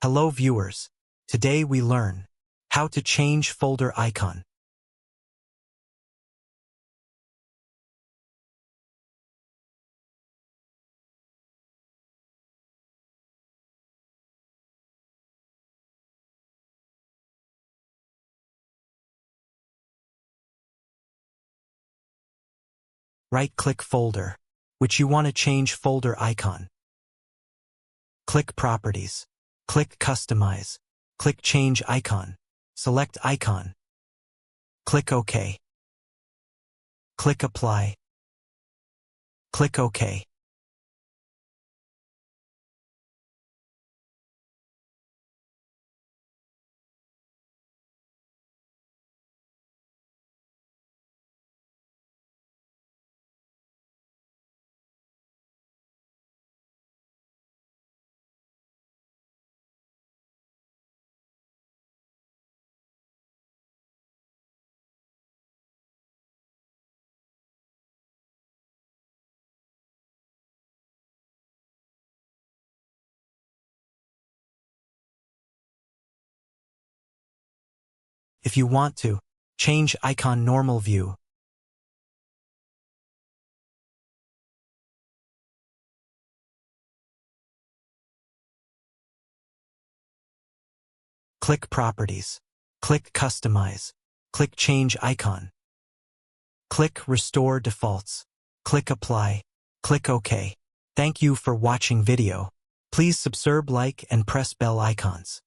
Hello viewers. Today we learn how to change folder icon. Right-click folder, which you want to change folder icon. Click Properties. Click Customize. Click Change Icon. Select Icon. Click OK. Click Apply. Click OK. If you want to, change icon normal view. Click Properties. Click Customize. Click Change Icon. Click Restore Defaults. Click Apply. Click OK. Thank you for watching video. Please subscribe, like, and press bell icons.